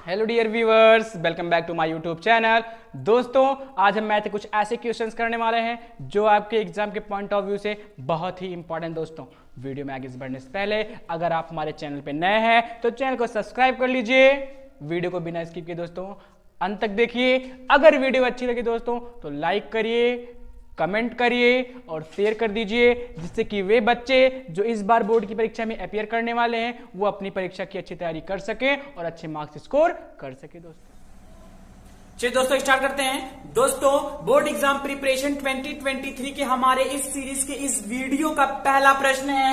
Hello dear viewers, welcome back to my YouTube channel. दोस्तों, आज हम मैथ के कुछ ऐसे क्वेश्चंस करने वाले हैं जो आपके एग्जाम के पॉइंट ऑफ व्यू से बहुत ही इंपॉर्टेंट। दोस्तों, वीडियो में आगे बढ़ने से पहले अगर आप हमारे चैनल पे नए हैं तो चैनल को सब्सक्राइब कर लीजिए। वीडियो को बिना स्किप किए दोस्तों अंत तक देखिए। अगर वीडियो अच्छी लगी दोस्तों तो लाइक करिए, कमेंट करिए और शेयर कर दीजिए, जिससे कि वे बच्चे जो इस बार बोर्ड की परीक्षा में अपीयर करने वाले हैं वो अपनी परीक्षा की अच्छी तैयारी कर सके और अच्छे मार्क्स स्कोर कर सके। दोस्तों चलिए दोस्तों स्टार्ट करते हैं। दोस्तों, बोर्ड एग्जाम प्रिपरेशन 2023 के हमारे इस सीरीज के इस वीडियो का पहला प्रश्न है।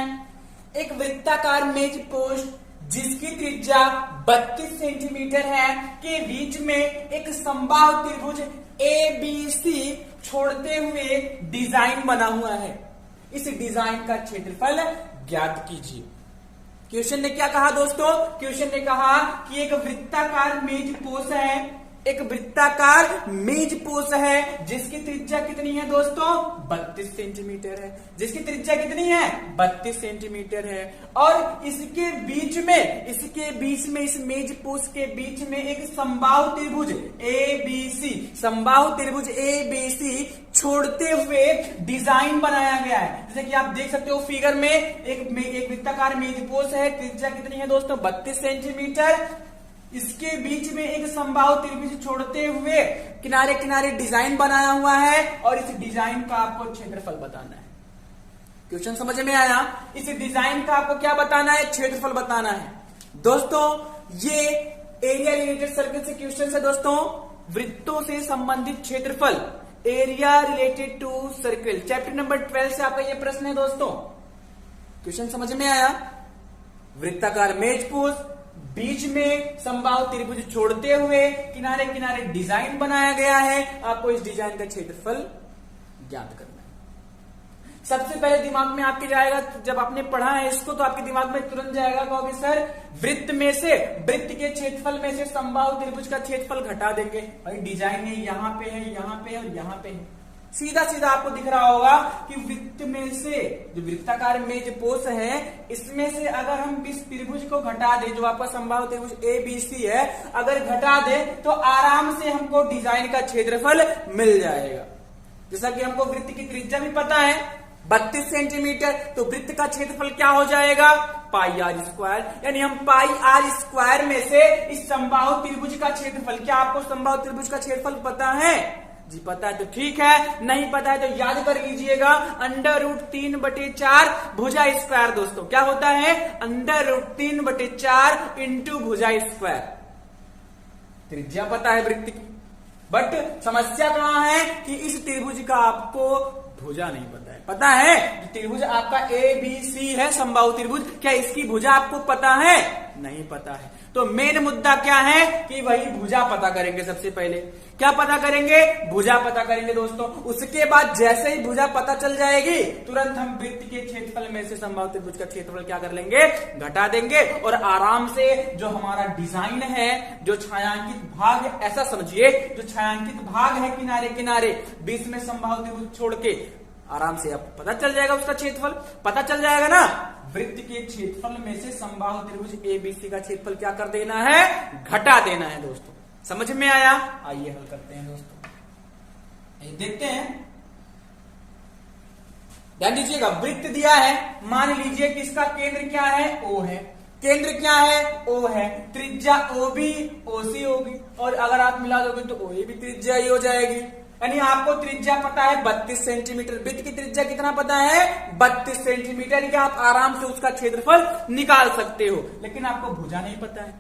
एक वृत्ताकार मेज पोस्ट जिसकी त्रिज्या 32 सेंटीमीटर है के बीच में एक समबाहु त्रिभुज ABC छोड़ते हुए डिजाइन बना हुआ है। इस डिजाइन का क्षेत्रफल ज्ञात कीजिए। क्वेश्चन ने क्या कहा दोस्तों? क्वेश्चन ने कहा कि एक वृत्ताकार मेज पोस्ट है, एक वृत्ताकार मेज पोस्ट है जिसकी त्रिज्या कितनी है दोस्तों? 32 सेंटीमीटर है। जिसकी त्रिज्या कितनी है? 32 सेंटीमीटर है। और इसके बीच में इस मेज पोस्ट के बीच में एक समबाहु त्रिभुज ABC, समबाहु त्रिभुज ABC छोड़ते हुए डिजाइन बनाया गया है। जैसे कि आप देख सकते हो फिगर में एक वृत्ताकार मेज पोस्ट है, त्रिज्या कितनी है दोस्तों? 32 सेंटीमीटर। इसके बीच में एक समबाहु त्रिभुज छोड़ते हुए किनारे किनारे डिजाइन बनाया हुआ है और इस डिजाइन का आपको क्षेत्रफल बताना है। क्वेश्चन समझ में आया? इस डिजाइन का आपको क्या बताना है? क्षेत्रफल बताना है। दोस्तों, ये एरिया रिलेटेड सर्कल से क्वेश्चन है। दोस्तों, वृत्तों से संबंधित क्षेत्रफल, area related to circle, chapter number 12 से आपका ये प्रश्न है। दोस्तों, क्वेश्चन समझ में आया? वृत्ताकार मेज पोस्ट, बीच में समबाहु त्रिभुज छोड़ते हुए किनारे किनारे डिजाइन बनाया गया है। आपको इस डिजाइन का क्षेत्रफल ज्ञात करना है। सबसे पहले दिमाग में आपके जाएगा, जब आपने पढ़ा है इसको तो आपके दिमाग में तुरंत जाएगा, कहोगे सर वृत्त के क्षेत्रफल में से समबाहु त्रिभुज का क्षेत्रफल घटा देंगे। भाई डिजाइन है, यहाँ पे है, यहाँ पे है और यहाँ पे है। सीधा सीधा आपको दिख रहा होगा कि वृत्त में से जो वृत्ताकार मेज पोस्ट है इसमें से अगर हम इस त्रिभुज को घटा दें, जो आपका समबाहु त्रिभुज ABC है, अगर घटा दे तो आराम से हमको डिजाइन का क्षेत्रफल मिल जाएगा। जैसा कि हमको वृत्त की त्रिज्या भी पता है 32 सेंटीमीटर, तो वृत्त का क्षेत्रफल क्या हो जाएगा? पाई आर स्क्वायर। यानी हम पाई आर स्क्वायर में से इस समबाहु त्रिभुज का क्षेत्रफल, क्या आपको समबाहु त्रिभुज का क्षेत्रफल पता है? जी पता है तो ठीक है, नहीं पता है तो याद कर लीजिएगा, √3/4 भुजा स्क्वायर। दोस्तों क्या होता है? √3/4 इंटू भुजा स्क्वायर। त्रिज्या पता है वृत्त की, बट समस्या कहां है कि इस त्रिभुज का आपको भुजा नहीं पता है। पता है त्रिभुज आपका ABC है, समबाहु त्रिभुज, क्या इसकी भुजा आपको पता है? नहीं पता है। तो मेन मुद्दा क्या है कि वही भुजा पता करेंगे। सबसे पहले क्या पता करेंगे? भुजा पता करेंगे दोस्तों। उसके बाद जैसे ही भुजा पता चल जाएगी तुरंत हम वृत्त के क्षेत्रफल में से समबाहु त्रिभुज का क्षेत्रफल क्या कर लेंगे? घटा देंगे और आराम से जो हमारा डिजाइन है, जो छायांकित भाग, ऐसा समझिए जो छायांकित भाग है किनारे किनारे बीच में समबाहु त्रिभुज छोड़ के, आराम से अब पता चल जाएगा उसका क्षेत्रफल। पता चल जाएगा ना? वृत्त के क्षेत्रफल में से समबाहु त्रिभुज ABC का क्षेत्रफल क्या कर देना है? घटा देना है। दोस्तों समझ में आया? आइए हल करते हैं दोस्तों, देखते हैं। ध्यान दीजिएगा, वृत्त दिया है, मान लीजिए कि इसका केंद्र क्या है? O है। केंद्र क्या है? O है। त्रिज्या OB OC होगी और अगर आप मिला दोगे तो OA भी त्रिज्या ही हो जाएगी। यानी आपको त्रिज्या पता है 32 सेंटीमीटर। वृत्त की त्रिज्या कितना पता है? 32 सेंटीमीटर। कि आप आराम से उसका क्षेत्रफल निकाल सकते हो, लेकिन आपको भुजा नहीं पता है।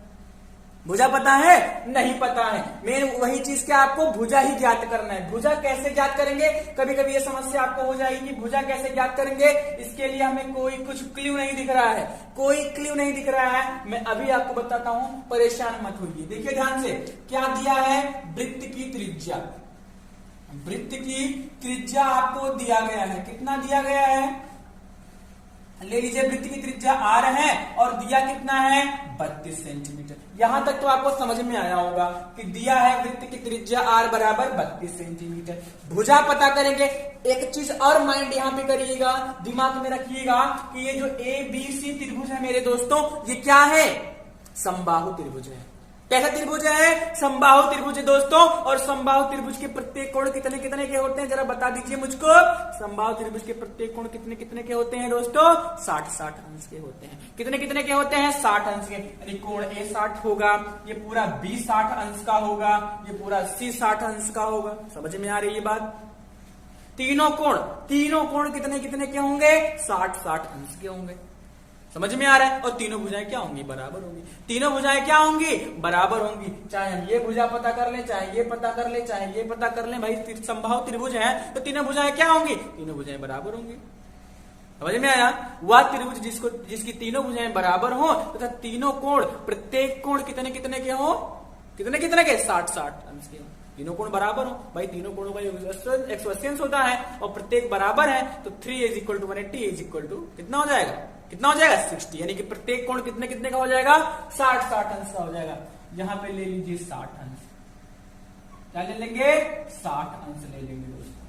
भुजा पता है? नहीं पता है। मेन वही चीज क्या, आपको भुजा ही ज्ञात करना है। भुजा कैसे ज्ञात करेंगे? कभी कभी ये समस्या आपको हो जाएगी कि भुजा कैसे ज्ञात करेंगे। इसके लिए हमें कोई कुछ क्ल्यू नहीं दिख रहा है, कोई क्ल्यू नहीं दिख रहा है। मैं अभी आपको बताता हूं, परेशान मत होइए। देखिए ध्यान से, क्या दिया है? वृत्त की त्रिज्या। वृत्त की त्रिज्या आपको दिया गया है। कितना दिया गया है? ले लीजिए, वृत्त की त्रिज्या R है और दिया कितना है? 32 सेंटीमीटर। यहां तक तो आपको समझ में आया होगा कि दिया है वृत्त की त्रिज्या R बराबर 32 सेंटीमीटर। भुजा पता करेंगे। एक चीज और माइंड यहां पे करिएगा, दिमाग में रखिएगा कि ये जो ABC त्रिभुज है मेरे दोस्तों, ये क्या है? समबाहु त्रिभुज है। कैसा त्रिभुज है? समबाहु त्रिभुज है दोस्तों। और समबाहु त्रिभुज के प्रत्येक कोण कितने कितने के होते हैं, जरा बता दीजिए मुझको। समबाहु त्रिभुज के प्रत्येक कोण कितने कितने के होते हैं दोस्तों? 60-60 अंश के होते हैं। कितने कितने के होते हैं? 60 अंश के। यानी कोण ए 60 होगा, ये पूरा बी 60 अंश का होगा, ये पूरा सी 60 अंश का होगा। समझ में आ रही है बात? तीनों कोण कितने कितने के होंगे? 60-60 अंश के होंगे। समझ में आ रहा है? और तीनों भुजाएं क्या होंगी? बराबर होंगी। तीनों भुजाएं क्या होंगी? बराबर होंगी। चाहे हम ये भुजा पता कर लें, चाहे ये पता कर लें, चाहे ये पता कर लें, भाई समबाहु त्रिभुज है तो तीनों भुजाएं क्या होंगी? तीनों भुजाएं बराबर होंगी। समझ में आया? वह त्रिभुज जिसकी तीनों भुजाएं बराबर हो तथा तो तीनों कोण, प्रत्येक कोण कितने कितने के हो? कितने कितने के? 60-60 अंश के हो। तीनों कोण बराबर हो, भाई तीनों कोणों का 180 अंश होता है और प्रत्येक बराबर है तो 3 = 180 = कितना हो जाएगा? कितना हो जाएगा? 60। यानी कि प्रत्येक कोण कितने कितने का हो जाएगा? 60-60 अंश का हो जाएगा। यहां पे ले लीजिए 60 अंश। क्या ले लेंगे? 60 अंश ले लेंगे दोस्तों।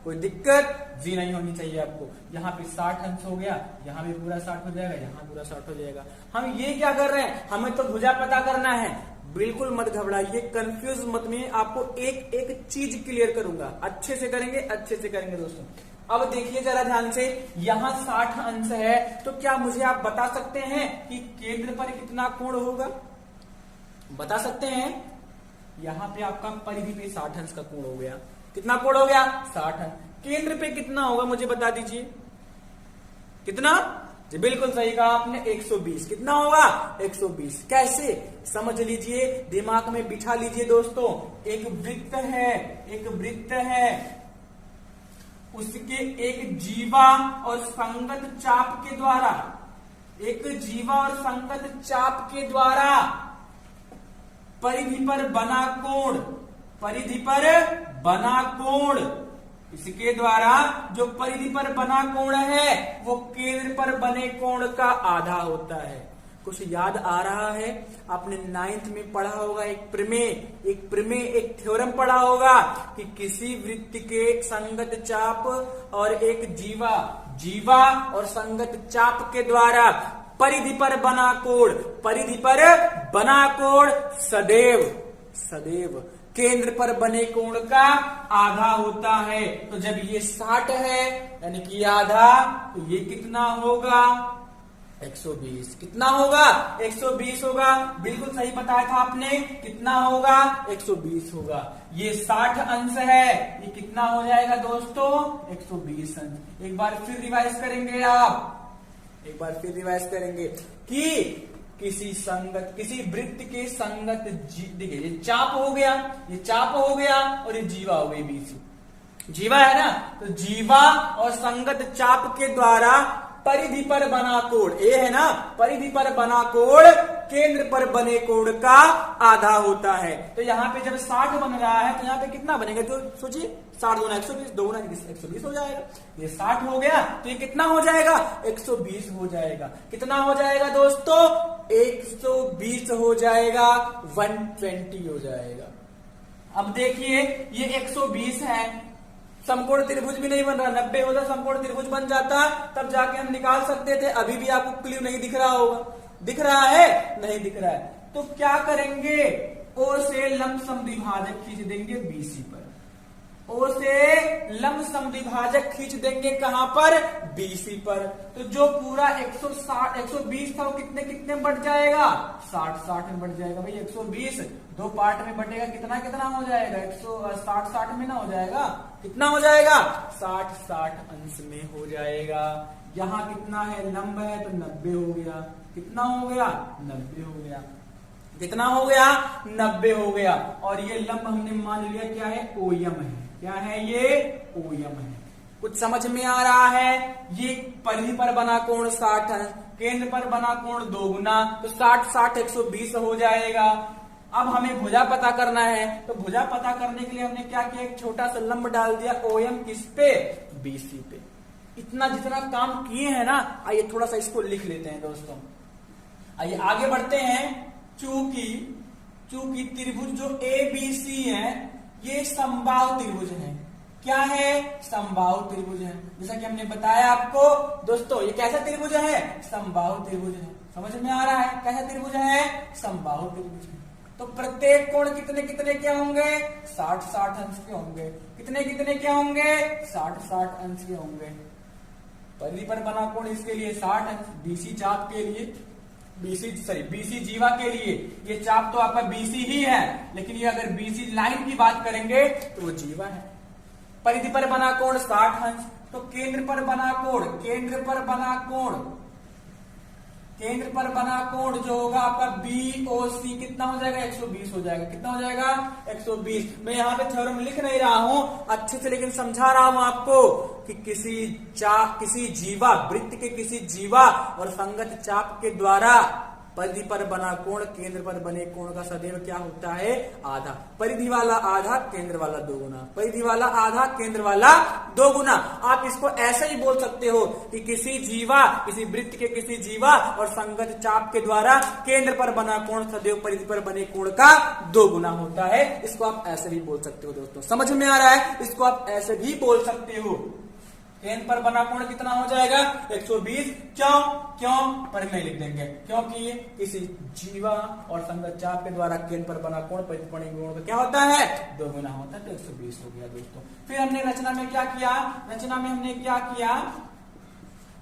कोई दिक्कत जी नहीं होनी चाहिए आपको। यहाँ पे 60 अंश हो गया, यहाँ भी पूरा 60 हो जाएगा, यहाँ पूरा 60 हो जाएगा। हम ये क्या कर रहे हैं? हमें तो भुजा पता करना है। बिल्कुल मत घबराइए, कंफ्यूज मत में, आपको एक एक चीज क्लियर करूंगा। अच्छे से करेंगे दोस्तों। अब देखिए जरा ध्यान से, यहाँ 60 अंश है तो क्या मुझे आप बता सकते हैं कि केंद्र पर कितना कोण होगा? बता सकते हैं? यहाँ पे आपका परिधि पे 60 अंश का कोण हो गया। कितना कोण हो गया? 60 अंश। केंद्र पे कितना होगा मुझे बता दीजिए। कितना? जी बिल्कुल सही कहा आपने, 120। कितना होगा? 120। कैसे? समझ लीजिए, दिमाग में बिठा लीजिए दोस्तों। एक वृत्त है, उसके एक जीवा और संगत चाप के द्वारा परिधि पर बना कोण, इसके द्वारा जो परिधि पर बना कोण है वो केंद्र पर बने कोण का आधा होता है। कुछ याद आ रहा है? आपने 9th में पढ़ा होगा एक थ्योरम पढ़ा होगा कि किसी वृत्त के संगत चाप और एक जीवा और संगत चाप के द्वारा परिधि पर बना कोण सदैव केंद्र पर बने कोण का आधा होता है। तो जब ये 60 है यानी कि आधा, तो ये कितना होगा? 120। कितना होगा? 120 होगा। बिल्कुल सही बताया था आपने। कितना होगा? 120 होगा। ये 60 अंश है, ये कितना हो जाएगा दोस्तों? 120 अंश। एक बार फिर रिवाइज करेंगे कि किसी वृत्त के संगत देखिए, ये चाप हो गया और ये जीवा हो गई बीच। जीवा है ना, तो जीवा और संगत चाप के द्वारा परिधि पर बना कोण, ये है ना, परिधि पर बना कोण केंद्र पर बने कोण का आधा होता है। तो यहाँ पे जब 60 बन रहा है तो यहाँ पे कितना बनेगा? तो सोचिए, 60 गुना 120, 2 गुना 120 हो जाएगा। ये 60 हो गया तो ये कितना हो जाएगा? 120 हो जाएगा। कितना हो जाएगा दोस्तों? 120 हो जाएगा, 120 हो जाएगा। अब देखिए ये 120 है, समकोण त्रिभुज भी नहीं बन रहा। 90 होता समकोण त्रिभुज बन जाता, तब जाके हम निकाल सकते थे। अभी भी आपको क्लियर नहीं दिख रहा होगा। दिख रहा है? नहीं दिख रहा है। तो क्या करेंगे? ओ से लंब समद्विभाजक खींच देंगे BC पर। ओ से लंब समद्विभाजक खींच देंगे कहां पर? BC पर। तो जो पूरा 120 था वो कितने कितने बढ़ जाएगा? 60 में बढ़ जाएगा। भाई 120 दो पार्ट में बटेगा, कितना कितना हो जाएगा? 160 में ना हो जाएगा? कितना हो जाएगा? 60 अंश में हो जाएगा। यहाँ कितना है? लंब है तो 90 हो गया। कितना हो गया? 90 हो गया। कितना हो गया? 90 हो गया। और ये लंब हमने मान लिया क्या है? OM है। क्या है ये? OM है। कुछ समझ में आ रहा है? ये परिधि पर बना कोण 60 है, केंद्र पर बना कोण 2 गुना, तो 60 120 हो जाएगा। अब हमें भुजा पता करना है, तो भुजा पता करने के लिए हमने क्या किया? एक छोटा सा लंब डाल दिया OM किस पे? BC पे। इतना जितना काम किए हैं ना, आइए थोड़ा सा इसको लिख लेते हैं दोस्तों। आइए आगे बढ़ते हैं। चूंकि त्रिभुज जो ABC है ये समबाहु त्रिभुज है। क्या है? समबाहु त्रिभुज है। जैसा कि हमने बताया आपको दोस्तों, ये कैसा त्रिभुज है? समबाहु त्रिभुज है। समझ में आ रहा है? कैसा त्रिभुज है? समबाहु त्रिभुज है। तो प्रत्येक कोण कितने कितने क्या होंगे? 60-60 अंश के होंगे। कितने कितने क्या होंगे? 60-60 अंश के होंगे। परिधि पर बना कोण इसके लिए 60 अंश, बीसी चाप के लिए बीसी जीवा के लिए ये चाप तो आपका बीसी ही है, लेकिन ये अगर बीसी लाइन की बात करेंगे तो वो जीवा है। परिधि पर बना कोण 60 अंश, तो केंद्र पर बना कोण जो होगा आपका BOC कितना हो जाएगा? 120 हो जाएगा। कितना हो जाएगा? 120। मैं यहाँ पे थ्योरम लिख नहीं रहा हूं अच्छे से, लेकिन समझा रहा हूं आपको कि किसी जीवा वृत्त के किसी जीवा और संगत चाप के द्वारा परिधि पर बना कोण केंद्र पर बने कोण का सदैव क्या होता है? आधा। परिधि वाला आधा, केंद्र वाला दोगुना। परिधि वाला आधा, केंद्र वाला दोगुना। आप इसको ऐसे ही बोल सकते हो कि किसी वृत्त के किसी जीवा और संगत चाप के द्वारा केंद्र पर बना कोण सदैव परिधि पर बने कोण का दोगुना होता है। इसको आप ऐसे भी बोल सकते हो दोस्तों। समझ में आ रहा है? इसको आप ऐसे भी बोल सकते हो। केंद्र पर बना कोण कितना हो जाएगा? 120। क्यों पर नहीं लिख देंगे, क्योंकि किसी जीवा और संगत चाप के द्वारा केंद्र पर बना कोण परिधि पर बने कोण का क्या होता है? दोगुना होता है। तो 120 हो गया दोस्तों। फिर हमने रचना में क्या किया?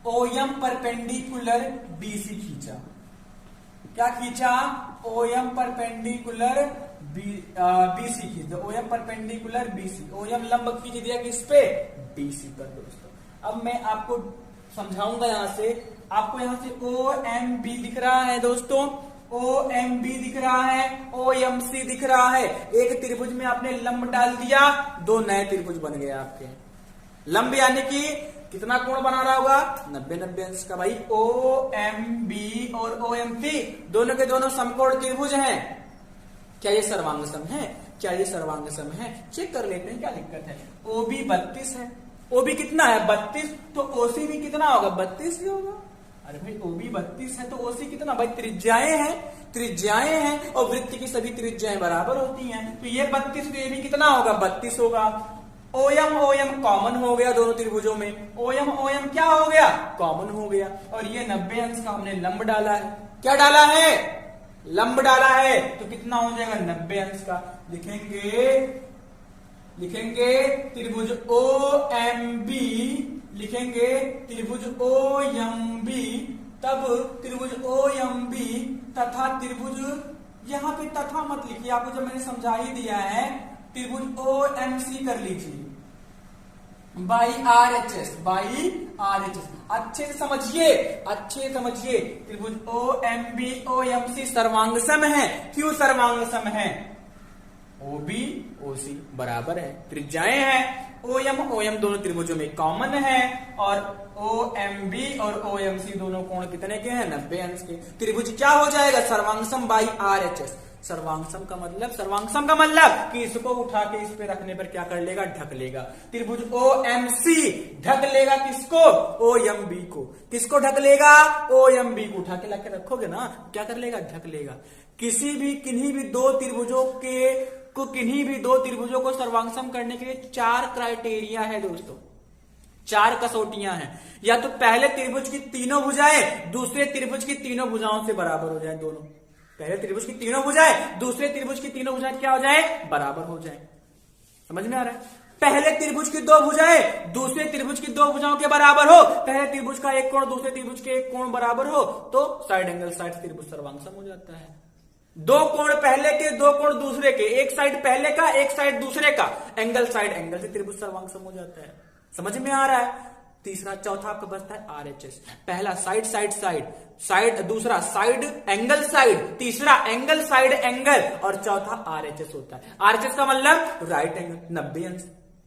OM परपेंडिकुलर BC खींचा। क्या खींचा? OM परपेंडिकुलर BC खींचा। OM परपेंडिकुलर BC, OM लंब खींच दिया किस पे? BC पर दोस्तों। अब मैं आपको समझाऊंगा। आपको यहाँ से OMB दिख रहा है दोस्तों, OMB दिख रहा है, OMC दिख रहा है। एक त्रिभुज में आपने लंब डाल दिया, दो नए त्रिभुज बन गए आपके। लंब यानी कि कितना कोण बना रहा होगा? 90-90 अंश का भाई। OMB और OMC दोनों के दोनों समकोण त्रिभुज हैं। क्या ये सर्वांग सम है? चेक कर लेते हैं, क्या दिक्कत है? OB 32 है। OB कितना है? 32। तो OC भी कितना होगा? 32 ही होगा। अरे भाई OB 32 है तो OC कितना? भाई त्रिज्याएं हैं और वृत्त की सभी त्रिज्याएं बराबर होती हैं। तो ये 32 तो ये भी कितना होगा? 32 होगा। OM कॉमन हो गया दोनों त्रिभुजों में। OM क्या हो गया? कॉमन हो गया। और ये 90 अंश का हमने लंब डाला है। क्या डाला है? लंब डाला है। तो कितना हो जाएगा? 90 अंश का। लिखेंगे त्रिभुज OMB, लिखेंगे त्रिभुज OMB, तब त्रिभुज OMB तथा त्रिभुज, यहाँ पे तथा मत लिखिए, आपको जब मैंने समझा ही दिया है। त्रिभुज OMC कर लीजिए बाई RHS। अच्छे से समझिए। त्रिभुज OMB OMC सर्वांगसम है। क्यों सर्वांगसम है? OB OC बराबर है, त्रिज्याएं हैं। OM दोनों त्रिभुजों में कॉमन है और OMB और OMC दोनों कोण कितने के हैं? 90 अंश के। त्रिभुज क्या हो जाएगा? सर्वांगसम बाई RHS। सर्वांगसम का मतलब कि इसको उठा के इस पे रखने पर क्या कर लेगा? ढक लेगा। त्रिभुज OMC ढक लेगा किसको? OMB को। किसको ढक लेगा? OMB को। उठा के लाके रखोगे ना, क्या कर लेगा? ढक लेगा। किन्हीं भी दो त्रिभुजों को सर्वांगसम करने के लिए 4 क्राइटेरिया है दोस्तों, 4 कसौटियां हैं। या तो पहले त्रिभुज की तीनों भुजाएं दूसरे त्रिभुज की तीनों भुजाओं से बराबर हो जाए। दोनों पहले त्रिभुज की तीनों भुजाएं दूसरे त्रिभुज की तीनों भुजाएं क्या हो जाए? बराबर हो जाए। समझ में आ रहा है? पहले त्रिभुज की 2 भुजाएं दूसरे त्रिभुज की 2 भुजाओं के बराबर हो, पहले त्रिभुज का एक कोण दूसरे त्रिभुज के एक कोण बराबर हो, तो साइड एंगल साइड त्रिभुज सर्वांगसम हो जाता है। 2 कोण पहले के, 2 कोण दूसरे के, एक साइड पहले का एक साइड दूसरे का, एंगल साइड एंगल से त्रिभुज सर्वांगसम हो जाता है। समझ में आ रहा है? चौथा आपका बचता है RHS। पहला साइड, दूसरा साइड एंगल साइड, तीसरा एंगल साइड एंगल और चौथा RHS होता है। RHS का मतलब राइट एंगल 90 अंश।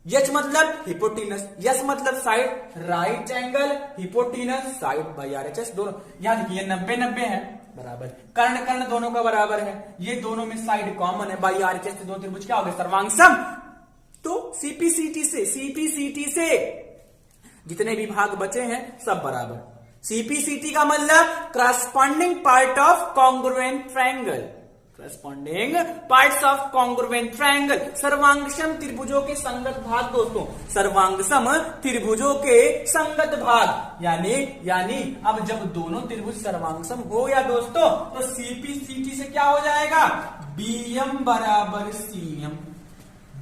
यच मतलब हिपोटिनस, यस मतलब side, right angle hypotenuse side by RHS दोनों। याद देखिए 90-90 है बराबर, कर्ण दोनों का बराबर है, ये दोनों में साइड कॉमन है, बाई RHS से दो त्रिभुज क्या हो गए? सर्वांगसम। तो CPCT से जितने भी भाग बचे हैं सब बराबर। CPCT का मतलब corresponding part of congruent triangle. Corresponding parts of congruent triangle, सर्वांगसम त्रिभुजों के संगत भाग दोस्तों, सर्वांगसम त्रिभुजों के संगत भाग, यानी अब जब दोनों त्रिभुज सर्वांगसम हो गया दोस्तों, तो सीपी सीटी से क्या हो जाएगा, बीएम बराबर सीएम,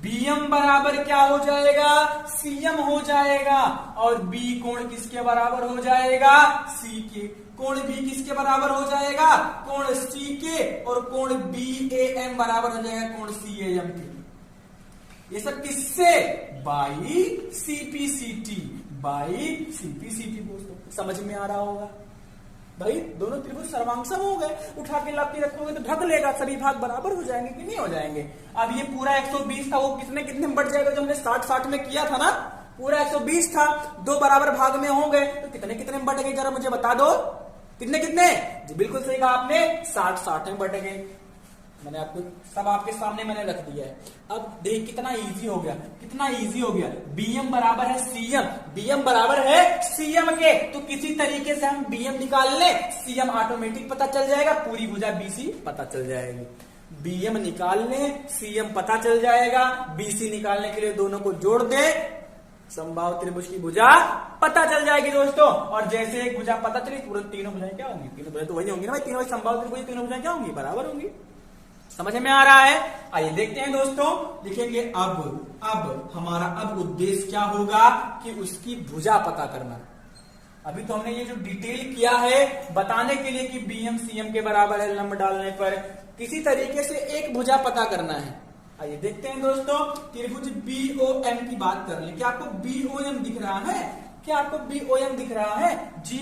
बीएम बराबर क्या हो जाएगा, सीएम हो जाएगा, और बी कोण किसके बराबर हो जाएगा, सी के, कोण बी किसके बराबर हो जाएगा, कोण सी के, और कोण बी ए एम बराबर हो जाएगा कोण सी ए एम के। ये सब किससे, बाई सीपीसीटी, बाई सीपीसीटी दोस्तों, समझ में आ रहा होगा भाई। दोनों त्रिभुज सर्वांगसम हो गए, उठा के लाके रखोगे तो ढक लेगा, सभी भाग बराबर हो जाएंगे कि नहीं हो जाएंगे। अब ये पूरा 120 था, वो कितने कितने में बढ़ जाएगा, जो हमने 60-60 में किया था ना, पूरा 120 था, दो बराबर भाग में हो गए, तो कितने कितने में बढ़ गए, जरा मुझे बता दो, कितने कितने, जी बिल्कुल सही कहा आपने, 60-60 में बढ़ गए। मैंने आपको सब आपके सामने मैंने रख दिया है। अब देख कितना इजी हो गया, कितना इजी हो गया, बीएम बराबर है सीएम, बीएम बराबर है सीएम के, तो किसी तरीके से हम बीएम निकाल ले, सीएम ऑटोमेटिक पता चल जाएगा, पूरी भुजा बीसी पता चल जाएगी। बीएम निकालने, सीएम पता चल जाएगा, बीसी निकालने के लिए दोनों को जोड़ दे, समबाहु त्रिभुज की भुजा पता चल जाएगी दोस्तों। और जैसे एक भुजा पता चली, तुरंत तीनों भुजाएं क्या होंगी, तीनों भुजाएं तो वही होंगी ना भाई, तीनों समबाहु त्रिभुज, तीनों भुजाएं क्या होंगी, बराबर होंगी। समझ में आ रहा है, आइए देखते हैं दोस्तों, लिखेंगे अब हमारा अब उद्देश्य क्या होगा कि उसकी भुजा पता करना। अभी तो हमने ये जो डिटेल किया है बताने के लिए कि बीएम सीएम के बराबर है, लंब डालने पर किसी तरीके से एक भुजा पता करना है। आइए देखते हैं दोस्तों, त्रिभुज बीओएम की बात कर लें। क्या आपको बीओएम दिख रहा है, क्या आपको बीओएम दिख रहा है, जी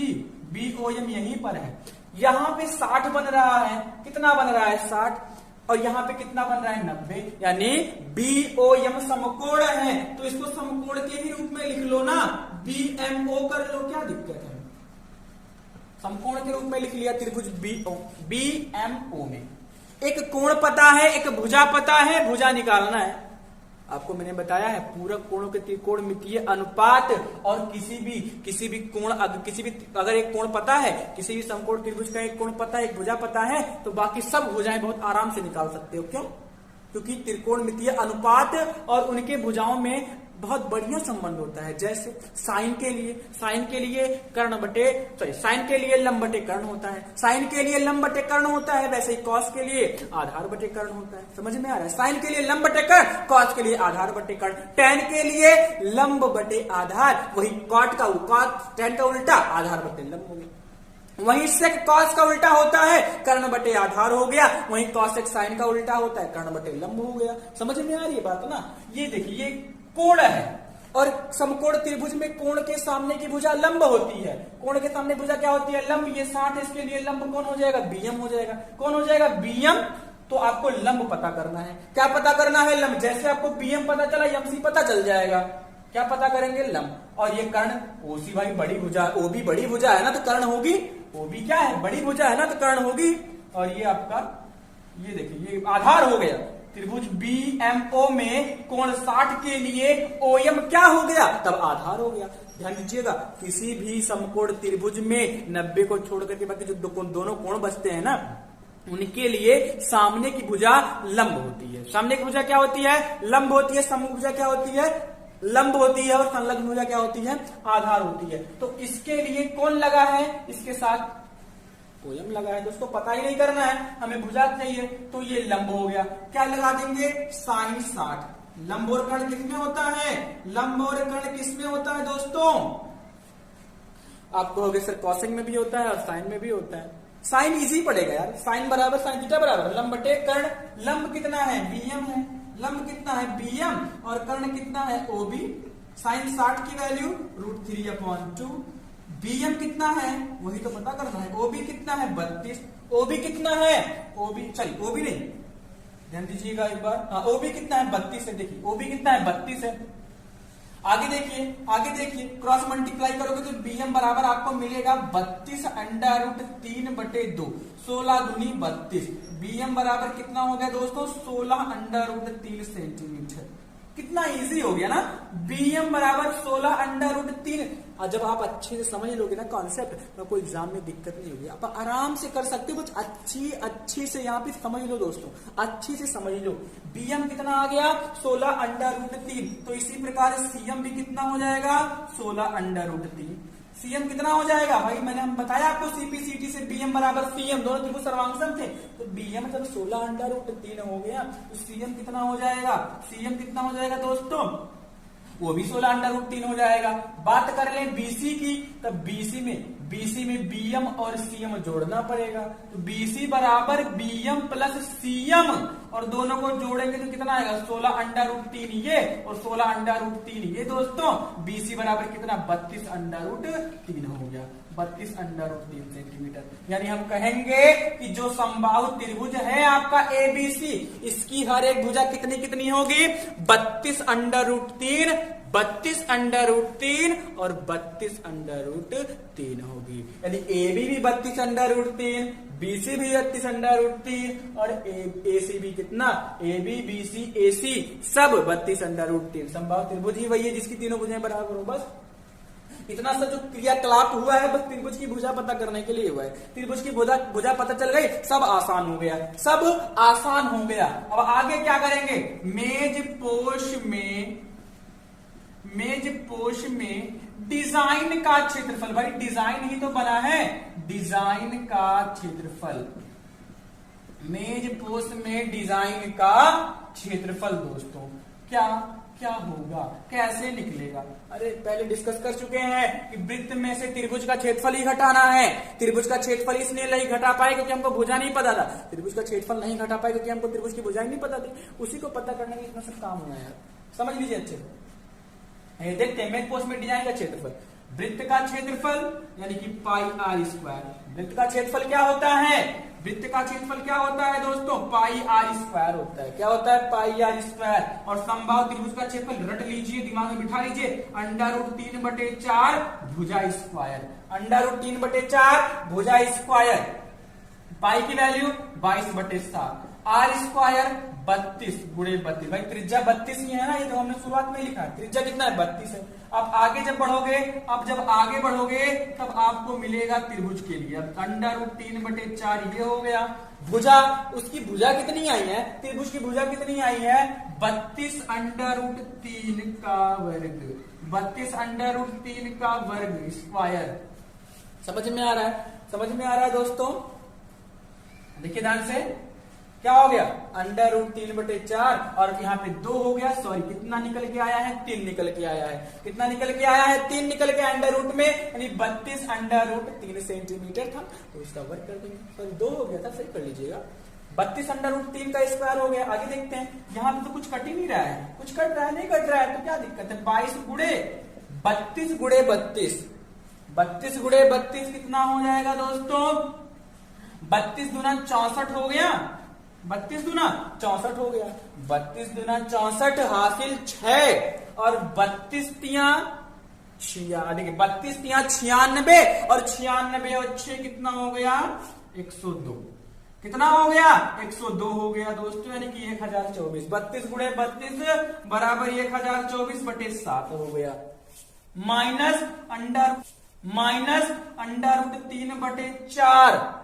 बीओएम यहीं पर है। यहां पे 60 बन रहा है, कितना बन रहा है 60, और यहां पे कितना बन रहा है 90, यानी बीओएम समकोण है, तो इसको समकोण के ही रूप में लिख लो ना, बीएमओ कर लो, क्या दिक्कत है, समकोण के रूप में लिख लिया त्रिभुज बीएमओ में। एक कोण पता है, एक भुजा पता है, भुजा निकालना है। आपको मैंने बताया है पूरक कोणों के त्रिकोणमितीय अनुपात, और किसी भी कोण अगर एक कोण पता है, किसी भी समकोण त्रिभुज का एक कोण पता है, एक भुजा पता है, तो बाकी सब भुजाएं बहुत आराम से निकाल सकते हो। क्यों, क्योंकि त्रिकोणमितीय अनुपात और उनके भुजाओं में बहुत बढ़िया संबंध होता है। जैसे साइन के लिए कर्ण बटे साइन के लिए लंब बटे कर्ण होता है, साइन के लिए लंब बटे कर्ण होता है, वैसे ही कॉस के लिए आधार बटे कर्ण होता है। समझ में आ रहा है, साइन के लिए लंब बटे कर्ण, कॉस के लिए आधार बटे कर्ण, टेन के लिए लंब बटे आधार, वही कॉट का टेन का उल्टा आधार बटे लंब हो गया। वहीं सेक कॉस का उल्टा होता है, कर्ण बटे आधार हो गया, वहीं कॉसेक साइन का उल्टा होता है, कर्ण बटे लंब हो गया। समझ में आ रही है बात ना। ये देखिए, ये कोण है, और समकोण त्रिभुज में कोण के सामने की भुजा लंब होती है, कोण के सामने भुजा क्या होती है, लंब। ये 60, इसके लिए लंब कौन हो जाएगा, बीएम हो जाएगा। कौन हो जाएगा, बीएम। तो आपको लंब पता करना है। क्या पता करना है, लंब। जैसे आपको बीएम पता चला, एमसी पता चल जाएगा। क्या पता करेंगे, लंब। और ये कर्ण, ओसी भाई बड़ी भुजा, ओबी बड़ी भुजा है ना, तो कर्ण होगी। ओबी क्या है, बड़ी भुजा है ना, तो कर्ण होगी। और ये आपका, ये देखिए, ये आधार हो गया। त्रिभुज बीएमओ में कोण 60 के लिए ओएम क्या हो गया, तब आधार हो गया। ध्यान दीजिएगा, किसी भी समकोण त्रिभुज में 90 को छोड़ करके बाकी जो दोनों कोण बचते हैं ना, उनके लिए सामने की भुजा लंब होती है। सामने की भुजा क्या होती है, लंब होती है। समूह भुजा क्या होती है, लंब होती है। और संलग्न भुजा क्या होती है, आधार होती है। तो इसके लिए कौन लगा है, इसके साथ ओएम लगा है। दोस्तों पता ही नहीं करना है, हमें भुजा चाहिए, तो ये लंब हो गया। क्या लगा देंगे, साइन 60। लंब और कर्ण किसमें होता है, लंब और कर्ण किसमें होता है दोस्तों, आप कहोगे सर कॉसेक में भी होता है और साइन में भी होता है। साइन इजी पड़ेगा यार, साइन बराबर साइन थीटा बराबर लंब बटे कर्ण। लंब कितना है, बीएम है। लंब कितना है, बीएम। और कर्ण कितना है, ओबी। साइन 60 की वैल्यू √3/2। बीएम कितना है, वही तो पता करना है। ओबी कितना है, 32। ओबी कितना है, ओबी चलिए ओबी नहीं, ध्यान दीजिएगा एक बार। हाँ, ओबी कितना है, 32 है। देखिए ओबी कितना है, 32 है। आगे देखिए, क्रॉस मल्टीप्लाई करोगे तो बीएम बराबर आपको मिलेगा 32 √3/2। 16 दूनी 32। बीएम बराबर कितना हो गया दोस्तों, 16 √3 सेंटीमीटर। कितना इजी हो गया ना। bm बराबर 16 अंडर रूट 3। और जब आप अच्छे से समझ लोगे ना कॉन्सेप्ट, तो कोई एग्जाम में दिक्कत नहीं होगी, आप आराम से कर सकते हो। कुछ अच्छी से यहाँ पे समझ लो दोस्तों, अच्छी से समझ लो। bm कितना आ गया 16 अंडर रूट 3, तो इसी प्रकार cm भी कितना हो जाएगा 16 अंडर रूट 3। cm कितना हो जाएगा भाई, मैंने हम बताया आपको CPCT से bm बराबर cm, दोनों त्रिभुज सर्वांगसम थे, तो bm जब 16 अंडर रूट 3 हो गया तो cm कितना हो जाएगा, cm कितना हो जाएगा दोस्तों, वो भी 16 अंडर रूट 3 हो जाएगा। बात कर लें BC की, तब BC में bm और cm जोड़ना पड़ेगा, तो BC बराबर bm प्लस cm, और दोनों को जोड़ेंगे तो कितना आएगा 16 अंडर रूट 3 ये और 16 अंडर रूट 3 ये दोस्तों। BC बराबर कितना 32 अंडर रूट 3 हो गया, 32 अंडर रूट 3 सेंटीमीटर। यानी हम कहेंगे कि जो समबाहु त्रिभुज है आपका ABC, इसकी हर एक भुजा कितनी कितनी होगी 32 अंडर रूट 3, 32 अंडर रूट 3 और 32 अंडर रूट 3 होगी। यानी AB भी 32 अंडर रूट 3, BC भी 32 अंडर रूट 3 और AC भी कितना, AB BC AC सब 32 अंडर रूट 3। समबाहु त्रिभुज ही वही है जिसकी तीनों भुजाएं बराबर हो। बस इतना सा जो क्रियाकलाप हुआ है, बस त्रिभुज की भुजा पता करने के लिए हुआ है। त्रिभुज की भुजा पता चल गई, सब आसान हो गया, सब आसान हो गया। अब आगे क्या करेंगे, मेज पोश में डिजाइन का क्षेत्रफल, भाई डिजाइन ही तो बना है, डिजाइन का क्षेत्रफल, मेज पोश में डिजाइन का क्षेत्रफल दोस्तों क्या होगा, कैसे निकलेगा। अरे पहले डिस्कस कर चुके हैं कि वृत्त में से त्रिभुज का क्षेत्रफल ही घटाना है। त्रिभुज का क्षेत्रफल इसलिए नहीं घटा पाए क्योंकि हमको भुजा नहीं पता था, त्रिभुज का क्षेत्रफल नहीं घटा पाए क्योंकि हमको त्रिभुज की भुजाएं नहीं पता थी। उसी को पता करने में इतना सब काम हुआ है, समझ लीजिए अच्छे से। देखते हैं मेज पोश में डिजाइन का क्षेत्रफल, वृत्त का क्षेत्रफल यानी कि पाई आर स्क्वायर। वृत्त का क्षेत्रफल क्या होता है, वृत्त का क्षेत्रफल क्या होता है दोस्तों, पाई आर स्क्वायर होता है। क्या होता है, पाई आर स्क्वायर। और समबाहु त्रिभुज का क्षेत्रफल रट लीजिए, दिमाग में बिठा लीजिए, अंडर रूट 3/4 भुजा स्क्वायर, अंडर रूट 3/4 भुजा स्क्वायर। पाई की वैल्यू 22/7, आर स्क्वायर 32 गुणे 32, भाई त्रिज्या 32 ही है ना, ये तो हमने शुरुआत में लिखा है, त्रिज्या कितना है 32 है। अब आगे जब बढ़ोगे तब आपको मिलेगा त्रिभुज के लिए, अब अंडर रूट 3/4 ये हो गया। भुजा, उसकी भुजा कितनी आई है, त्रिभुज की भुजा कितनी आई है 32 अंडर रूट 3 का वर्ग, 32 अंडर रूट 3 का वर्ग स्क्वायर। समझ में आ रहा है दोस्तों, देखिए ध्यान से, क्या हो गया अंडर रूट 3/4 और यहाँ पे 2 हो गया, सॉरी कितना निकल के आया है 3 निकल के आया है, कितना निकल के आया है 3 निकल के अंडर रूट में, यानी 32 अंडर रूट 3 सेंटीमीटर था, तो इसका वर्ग कर देंगे। सॉरी 2 हो गया था, सही कर लीजिएगा, 32 अंडर रूट 3 का स्क्वायर हो गया। आगे देखते हैं, यहाँ पे तो कुछ कट ही नहीं रहा है, कुछ कट रहा है नहीं कट रहा है, तो क्या दिक्कत है, 22 गुणे 32 गुणे 32, 32 गुणे 32 कितना हो जाएगा दोस्तों, 32 दूना 64 हो गया, 32 दूना 64 हो गया, 32 दूना 64 हासिल 6 और 32 तिया 96, 32 तिया 96 और 96 और 6 कितना हो गया 102, कितना हो गया 102 हो गया दोस्तों, यानी कि 1024, 32 गुणे 32 बराबर 1024/7 हो गया, माइनस अंडर रूट 3/4।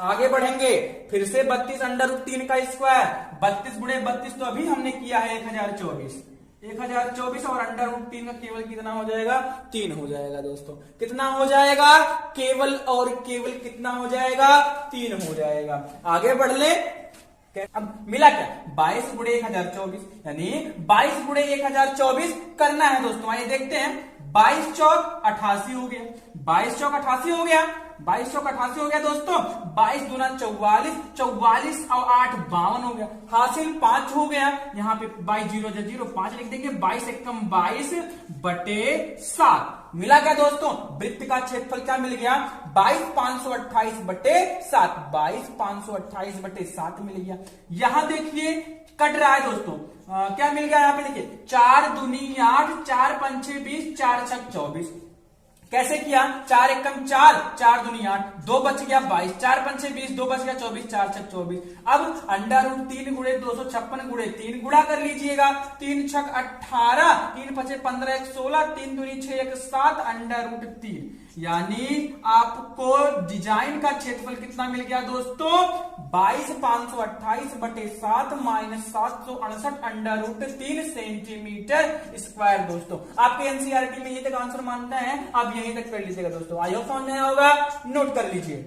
आगे बढ़ेंगे, फिर से 32 अंडर रूट 3 का स्क्वायर, 32 गुणे 32 तो अभी हमने किया है 1024 और अंडर रूट 3 का केवल कितना हो जाएगा 3 हो जाएगा दोस्तों, कितना हो जाएगा केवल और केवल कितना हो जाएगा 3 हो जाएगा। आगे बढ़ ले, अब मिला क्या 22 गुणे 1024, यानी 22 गुणे 1024 करना है दोस्तों। आइए देखते हैं, 22 चौक 88 हो गया, 22 चौक 88 हो गया, 22 चौक 88 हो गया दोस्तों, 22 दूना 44, 44 और 8 52 हो गया, हासिल 5 हो गया, यहाँ पे 22 0 0 5 लिख देंगे, 22 एकम 22/7 मिला क्या दोस्तों, वृत्त का क्षेत्रफल क्या मिल गया 22,528/7, 22,528/7 मिल गया। यहां देखिए कट रहा है दोस्तों, क्या मिल गया यहाँ पे देखिए, 4 दूनी 8, 4 पंचे 20, 4 छक 24, कैसे किया, 4 एकम 4, 4 दूनी 8, 2 बच गया 22, 4 पंचे 20, 2 बच गया 24, 4 छक 24। अब अंडर रूट 3 गुणे 256 गुणे 3 गुणा कर लीजिएगा, 3 छक 18, 3 पचे 15, 1 16, 3 दूनी 6, 1 7, अंडर रूट 3। यानी आपको डिजाइन का क्षेत्रफल कितना मिल गया दोस्तों, 22,528 बटे 7 minus 768 under root 3 centimeter square. दोस्तों आपके एनसीईआरटी में ये तक आंसर मानता है, आप यहीं तक कर लीजिएगा दोस्तों। आई होप समझ में आया होगा, नोट कर लीजिए।